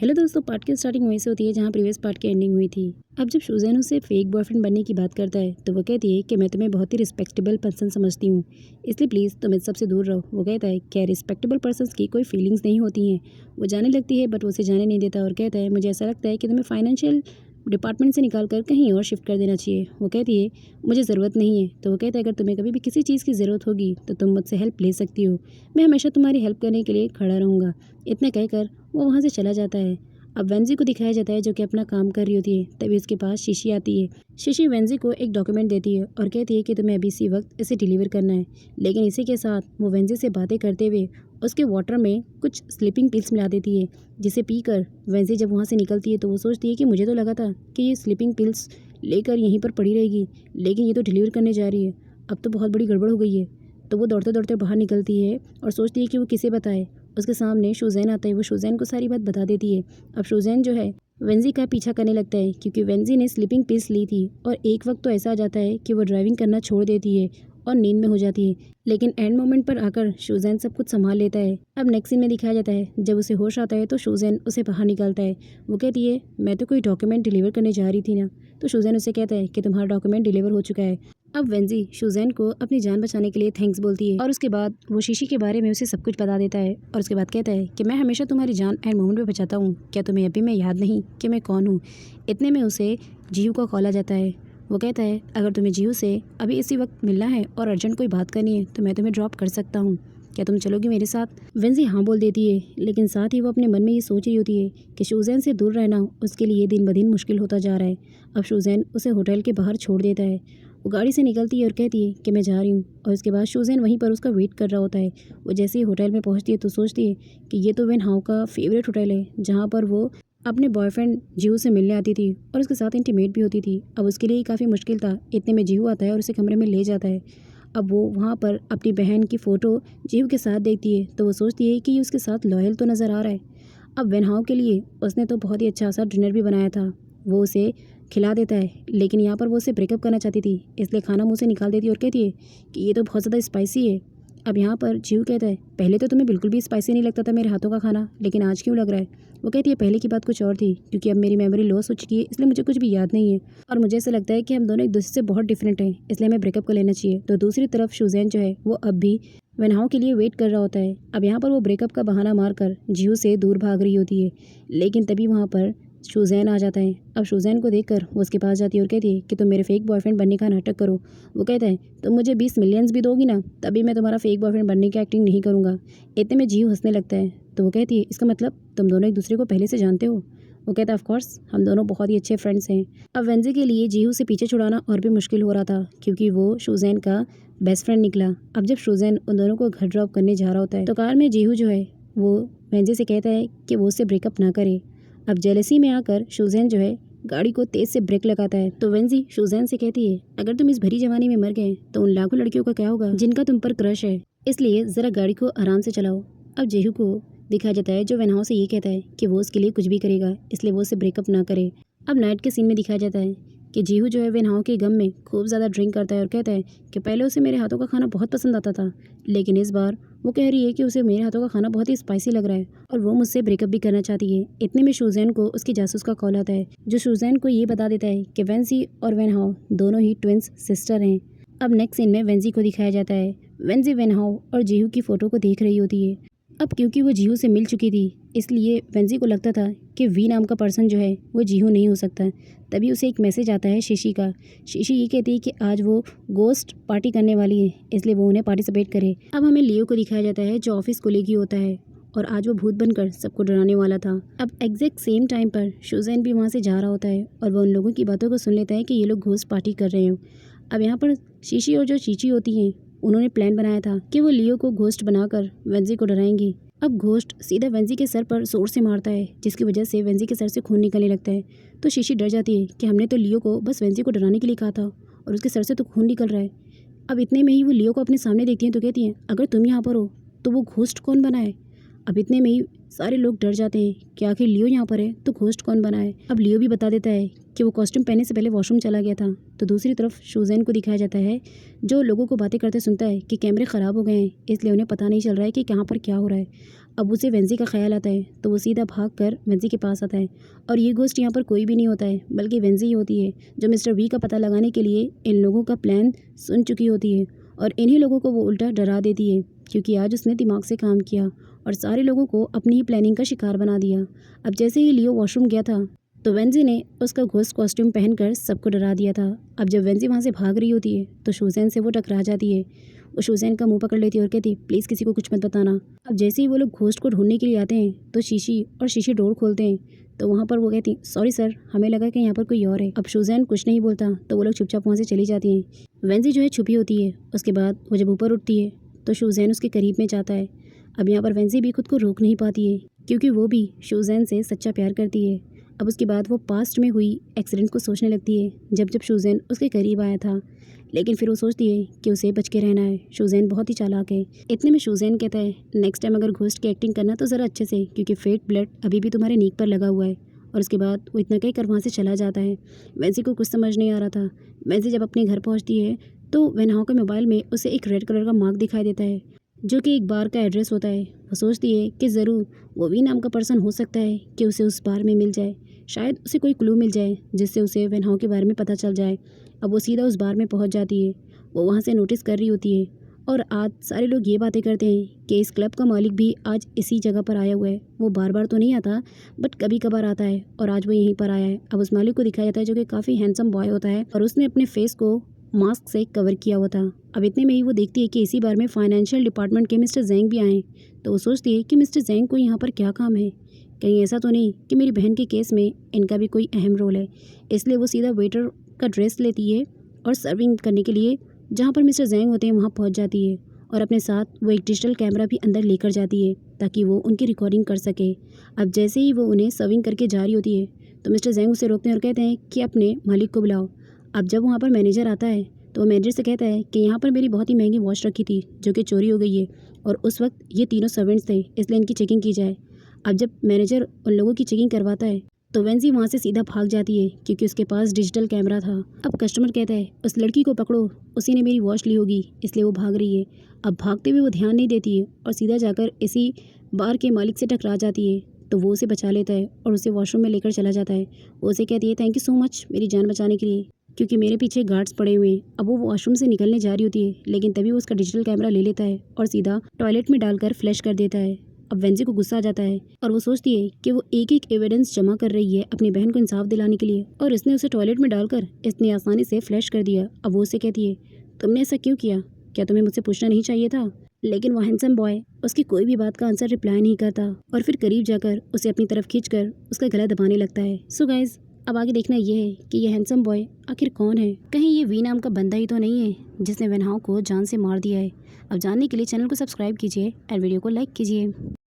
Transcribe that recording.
Hello दोस्तों, part की starting वहीं से होती है जहाँ प्रीवियस पार्ट की एंडिंग हुई थी। अब जब सुजैन उससे फेक बॉयफ्रेंड बनने की बात करता है तो वो कहती है कि मैं तुम्हें बहुत ही रिस्पेक्टेबल पर्सन समझती हूँ, इसलिए प्लीज़ तुम इस सबसे दूर रहो। वो कहता है क्या रिस्पेक्टेबल पर्सन्स की कोई फीलिंग्स नहीं होती हैं। वो जाने लगती है बट वो उसे जाने नहीं देता और कहता है मुझे ऐसा लगता है कि तुम्हें फाइनेंशियल डिपार्टमेंट से निकाल कर कहीं और शिफ्ट कर देना चाहिए। वो कहती है मुझे ज़रूरत नहीं है। तो वो कहता है अगर तुम्हें कभी भी किसी चीज़ की ज़रूरत होगी तो तुम मुझसे हेल्प ले सकती हो, मैं हमेशा तुम्हारी हेल्प करने के लिए खड़ा रहूँगा। इतना कहकर वो वहाँ से चला जाता है। अब वेंजी को दिखाया जाता है जो कि अपना काम कर रही होती है। तभी उसके पास शीशी आती है। शीशी वेंजी को एक डॉक्यूमेंट देती है और कहती है कि तुम्हें अभी इसी वक्त इसे डिलीवर करना है। लेकिन इसी के साथ वो वेंजी से बातें करते हुए उसके वाटर में कुछ स्लीपिंग पिल्स मिला देती है, जिसे पीकर वेंजी जब वहाँ से निकलती है तो वो सोचती है कि मुझे तो लगा था कि ये स्लीपिंग पिल्स लेकर यहीं पर पड़ी रहेगी, लेकिन ये तो डिलीवर करने जा रही है। अब तो बहुत बड़ी गड़बड़ हो गई है। तो वो दौड़ते दौड़ते बाहर निकलती है और सोचती है कि वो किसे बताए। उसके सामने शुजैन आता है। वो शुजैन को सारी बात बता देती है। अब शुजैन जो है वेंजी का पीछा करने लगता है क्योंकि वेंजी ने स्लीपिंग पिल्स ली थी और एक वक्त तो ऐसा आ जाता है कि वो ड्राइविंग करना छोड़ देती है और नींद में हो जाती है। लेकिन एंड मोमेंट पर आकर शुजैन सब कुछ संभाल लेता है। अब नेक्स्ट सीन में दिखाया जाता है जब उसे होश आता है तो शुजैन उसे बाहर निकालता है। वो कहती है मैं तो कोई डॉक्यूमेंट डिलीवर करने जा रही थी ना। तो शुजैन उसे कहता है कि तुम्हारा डॉक्यूमेंट डिलीवर हो चुका है। अब वेंजी शुजैन को अपनी जान बचाने के लिए थैंक्स बोलती है और उसके बाद वो शीशी के बारे में उसे सब कुछ बता देता है और उसके बाद कहता है कि मैं हमेशा तुम्हारी जान एंड मोमेंट पे बचाता हूँ, क्या तुम्हें अभी मैं याद नहीं कि मैं कौन हूँ। इतने में उसे जीहू का कॉल आ जाता है। वो कहता है अगर तुम्हें जीहू से अभी इसी वक्त मिलना है और अर्जेंट कोई बात करनी है तो मैं तुम्हें ड्रॉप कर सकता हूँ, क्या तुम चलोगी मेरे साथ। वेंजी हाँ बोल देती है, लेकिन साथ ही वो अपने मन में ये सोच रही होती है कि शुजैन से दूर रहना उसके लिए दिन ब दिन मुश्किल होता जा रहा है। अब शुजैन उसे होटल के बाहर छोड़ देता है। वो गाड़ी से निकलती है और कहती है कि मैं जा रही हूँ और उसके बाद शुजैन वहीं पर उसका वेट कर रहा होता है। वो जैसे ही होटल में पहुँचती है तो सोचती है कि ये तो वेन हाउ का फेवरेट होटल है जहाँ पर वो अपने बॉयफ्रेंड जीहू से मिलने आती थी और उसके साथ इंटीमेट भी होती थी। अब उसके लिए काफ़ी मुश्किल था। इतने में जीहू आता है और उसे कमरे में ले जाता है। अब वो वहाँ पर अपनी बहन की फ़ोटो जीहू के साथ देखती है तो वो सोचती है कि ये उसके साथ लॉयल तो नज़र आ रहा है। अब वेनहाउ के लिए उसने तो बहुत ही अच्छा सा डिनर भी बनाया था, वो उसे खिला देता है। लेकिन यहाँ पर वो उसे ब्रेकअप करना चाहती थी, इसलिए खाना मुँह से निकाल देती है और कहती है कि ये तो बहुत ज़्यादा स्पाइसी है। अब यहाँ पर जीव कहता है पहले तो तुम्हें बिल्कुल भी स्पाइसी नहीं लगता था मेरे हाथों का खाना, लेकिन आज क्यों लग रहा है। वो कहती है पहले की बात कुछ और थी, क्योंकि अब मेरी मेमोरी लॉस हो चुकी है इसलिए मुझे कुछ भी याद नहीं है और मुझे ऐसा लगता है कि हम दोनों एक दूसरे से बहुत डिफरेंट हैं, इसलिए हमें ब्रेकअप कर लेना चाहिए। तो दूसरी तरफ शुजैन जो है वो अब भी वेनहाउ के लिए वेट कर रहा होता है। अब यहाँ पर वो ब्रेकअप का बहाना मारकर जीहू से दूर भाग रही होती है, लेकिन तभी वहाँ पर शुजैन आ जाता है। अब शुजैन को देखकर वो उसके पास जाती है और कहती है कि तुम मेरे फेक बॉयफ्रेंड बनने का नाटक करो। वो कहता है तुम मुझे 20 मिलियंस भी दोगी ना तभी मैं तुम्हारा फेक बॉयफ्रेंड बनने की एक्टिंग नहीं करूँगा। इतने में जीहू हंसने लगता है। तो वो कहती है इसका मतलब तुम दोनों एक दूसरे को पहले से जानते हो। वो कहता है ऑफ कोर्स हम दोनों बहुत ही अच्छे फ्रेंड्स हैं। अब वेंजी के लिए जीहू से पीछे छुड़ाना और भी मुश्किल हो रहा था क्योंकि वो शुजैन का बेस्ट फ्रेंड निकला। अब जब शुजैन उन दोनों को घर ड्रॉप करने जा रहा होता है तो कार में जीहू जो है वो वेंजी से कहता है कि वो उससे ब्रेकअप ना करे। अब जेलसी में आकर शुजैन जो है गाड़ी को तेज से ब्रेक लगाता है तो वेंजी शुजैन से कहती है अगर तुम इस भरी जवानी में मर गए तो उन लाखों लड़कियों का क्या होगा जिनका तुम पर क्रश है, इसलिए ज़रा गाड़ी को आराम से चलाओ। अब जीहू को दिखाया जाता है जो वेनहाउ से ये कहता है कि वो उसके लिए कुछ भी करेगा, इसलिए वो उससे ब्रेकअप ना करे। अब नाइट के सीन में दिखाया जाता है कि जीहू जो है वेनहाउ के गम में खूब ज़्यादा ड्रिंक करता है और कहता है कि पहले उसे मेरे हाथों का खाना बहुत पसंद आता था, लेकिन इस बार वो कह रही है कि उसे मेरे हाथों का खाना बहुत ही स्पाइसी लग रहा है और वो मुझसे ब्रेकअप भी करना चाहती है। इतने में शुजैन को उसकी जासूस का कॉल आता है जो शुजैन को ये बता देता है कि वेंजी और वेनहाउ दोनों ही ट्विंस सिस्टर हैं। अब नेक्स्ट सीन में वेंजी को दिखाया जाता है। वेंजी वेनहाउ और जीहू की फ़ोटो को देख रही होती है। अब क्योंकि वो जीहू से मिल चुकी थी इसलिए वेंजी को लगता था कि वी नाम का पर्सन जो है वो जीहू नहीं हो सकता। तभी उसे एक मैसेज आता है शीशी का। शीशी ये कहती है कि आज वो गोस्ट पार्टी करने वाली है, इसलिए वो उन्हें पार्टिसिपेट करे। अब हमें लियो को दिखाया जाता है जो ऑफिस कोलीग ही होता है और आज वो भूत बनकर सबको डराने वाला था। अब एग्जैक्ट सेम टाइम पर शुजैन भी वहाँ से जा रहा होता है और वो उन लोगों की बातों को सुन लेता है कि ये लोग घोस्ट पार्टी कर रहे हो। अब यहाँ पर शीशी और जो चीची होती हैं उन्होंने प्लान बनाया था कि वो लियो को घोस्ट बनाकर वेंजी को डराएंगी। अब घोस्ट सीधा वेंजी के सर पर जोर से मारता है जिसकी वजह से वेंजी के सर से खून निकलने लगता है। तो शीशी डर जाती है कि हमने तो लियो को बस वेंजी को डराने के लिए कहा था और उसके सर से तो खून निकल रहा है। अब इतने में ही वो लियो को अपने सामने देखती हैं तो कहती हैं अगर तुम यहाँ पर हो तो वो घोस्ट कौन बना है। अब इतने में ही सारे लोग डर जाते हैं कि आखिर लियो यहाँ पर है तो घोस्ट कौन बना है। अब लियो भी बता देता है कि वो कॉस्ट्यूम पहनने से पहले वॉशरूम चला गया था। तो दूसरी तरफ सुजैन को दिखाया जाता है जो लोगों को बातें करते सुनता है कि कैमरे ख़राब हो गए हैं, इसलिए उन्हें पता नहीं चल रहा है कि कहाँ पर क्या हो रहा है। अब उसे वेंजी का ख्याल आता है तो वो सीधा भाग कर वेंजी के पास आता है और ये घोस्ट यहाँ पर कोई भी नहीं होता है बल्कि वेंजी ही होती है जो मिस्टर वी का पता लगाने के लिए इन लोगों का प्लान सुन चुकी होती है और इन्हीं लोगों को वो उल्टा डरा देती है क्योंकि आज उसने दिमाग से काम किया और सारे लोगों को अपनी ही प्लानिंग का शिकार बना दिया। अब जैसे ही लियो वॉशरूम गया था तो वेंजी ने उसका घोस्ट कॉस्ट्यूम पहनकर सबको डरा दिया था। अब जब वेंजी वहाँ से भाग रही होती है तो सुजैन से वो टकरा जाती है। वो सुजैन का मुंह पकड़ लेती है और कहती है प्लीज़ किसी को कुछ मत बताना। अब जैसे ही वो लोग घोस्ट को ढूंढने के लिए आते हैं तो शीशी डोर खोलते हैं तो वहाँ पर वो कहती सॉरी सर, हमें लगा कि यहाँ पर कोई और है। अब सुजैन कुछ नहीं बोलता तो वो लोग चुपचाप वहाँ से चली जाती हैं। वेंजी जो है छुपी होती है। उसके बाद वो जब ऊपर उठती है तो सुजैन उसके करीब में जाता है। अब यहाँ पर वेंजी भी खुद को रोक नहीं पाती है क्योंकि वो भी सुजैन से सच्चा प्यार करती है। अब उसके बाद वो पास्ट में हुई एक्सीडेंट को सोचने लगती है जब सुजैन उसके करीब आया था, लेकिन फिर वो सोचती है कि उसे बच के रहना है। सुजैन बहुत ही चालाक है। इतने में सुजैन कहता है नेक्स्ट टाइम अगर घोस्ट की एक्टिंग करना तो ज़रा अच्छे से, क्योंकि फेक ब्लड अभी भी तुम्हारे नीक पर लगा हुआ है। और उसके बाद वो इतना कह कर वहाँ से चला जाता है। वेंजी को कुछ समझ नहीं आ रहा था। वेंजी जब अपने घर पहुँचती है तो वेनहाउ के मोबाइल में उसे एक रेड कलर का मार्क दिखाई देता है जो कि एक बार का एड्रेस होता है। वो सोचती है कि ज़रूर वो वी नाम का पर्सन हो सकता है कि उसे उस बार में मिल जाए, शायद उसे कोई क्लू मिल जाए जिससे उसे वेनहाउ के बारे में पता चल जाए। अब वो सीधा उस बार में पहुंच जाती है। वो वहां से नोटिस कर रही होती है और आज सारे लोग ये बातें करते हैं कि इस क्लब का मालिक भी आज इसी जगह पर आया हुआ है। वो बार बार तो नहीं आता बट कभी कभार आता है और आज वो यहीं पर आया है। अब उस मालिक को दिखाया जाता है जो कि काफ़ी हैंडसम बॉय होता है और उसने अपने फेस को मास्क से कवर किया हुआ था। अब इतने में ही वो देखती है कि इसी बार में फाइनेंशियल डिपार्टमेंट के मिस्टर जैंग भी आए। तो वो सोचती है कि मिस्टर जैंग को यहाँ पर क्या काम है, कहीं ऐसा तो नहीं कि मेरी बहन के केस में इनका भी कोई अहम रोल है। इसलिए वो सीधा वेटर का ड्रेस लेती है और सर्विंग करने के लिए जहाँ पर मिस्टर जैंग होते हैं वहाँ पहुँच जाती है और अपने साथ वो एक डिजिटल कैमरा भी अंदर लेकर जाती है ताकि वो उनकी रिकॉर्डिंग कर सके। अब जैसे ही वो उन्हें सर्विंग करके जा रही होती है तो मिस्टर जैंग उसे रोकते हैं और कहते हैं कि अपने मालिक को बुलाओ। अब जब वहाँ पर मैनेजर आता है तो वो मैनेजर से कहता है कि यहाँ पर मेरी बहुत ही महंगी वॉच रखी थी जो कि चोरी हो गई है और उस वक्त ये तीनों सर्वेंट्स थे, इसलिए इनकी चेकिंग की जाए। अब जब मैनेजर उन लोगों की चेकिंग करवाता है तो वेंजी वहाँ से सीधा भाग जाती है क्योंकि उसके पास डिजिटल कैमरा था। अब कस्टमर कहता है उस लड़की को पकड़ो, उसी ने मेरी वॉच ली होगी, इसलिए वो भाग रही है। अब भागते हुए वो ध्यान नहीं देती है और सीधा जाकर इसी बार के मालिक से टकरा जाती है। तो वो उसे बचा लेता है और उसे वॉशरूम में लेकर चला जाता है। वो उसे कहती है थैंक यू सो मच मेरी जान बचाने के लिए, क्योंकि मेरे पीछे गार्ड्स पड़े हुए हैं। अब वो वॉशरूम से निकलने जा रही होती है लेकिन तभी वो उसका डिजिटल कैमरा ले लेता है और सीधा टॉयलेट में डालकर फ्लैश कर देता है। अब वेंजी को गुस्सा आ जाता है और वो सोचती है कि वो एक एक एविडेंस जमा कर रही है अपनी बहन को इंसाफ दिलाने के लिए और इसने उसे टॉयलेट में डालकर इतनी आसानी से फ्लैश कर दिया। अब वो उसे कहती है तुमने ऐसा क्यों किया, क्या तुम्हें मुझसे पूछना नहीं चाहिए था। लेकिन वो हैंडसम बॉय उसकी कोई भी बात का आंसर रिप्लाई नहीं करता और फिर करीब जाकर उसे अपनी तरफ खींचकर उसका गला दबाने लगता है। सो गाइज अब आगे देखना ये है कि ये हैंडसम बॉय आखिर कौन है। कहीं ये वी नाम का बंदा ही तो नहीं है जिसने वेनहाउ को जान से मार दिया है। अब जानने के लिए चैनल को सब्सक्राइब कीजिए और वीडियो को लाइक कीजिए।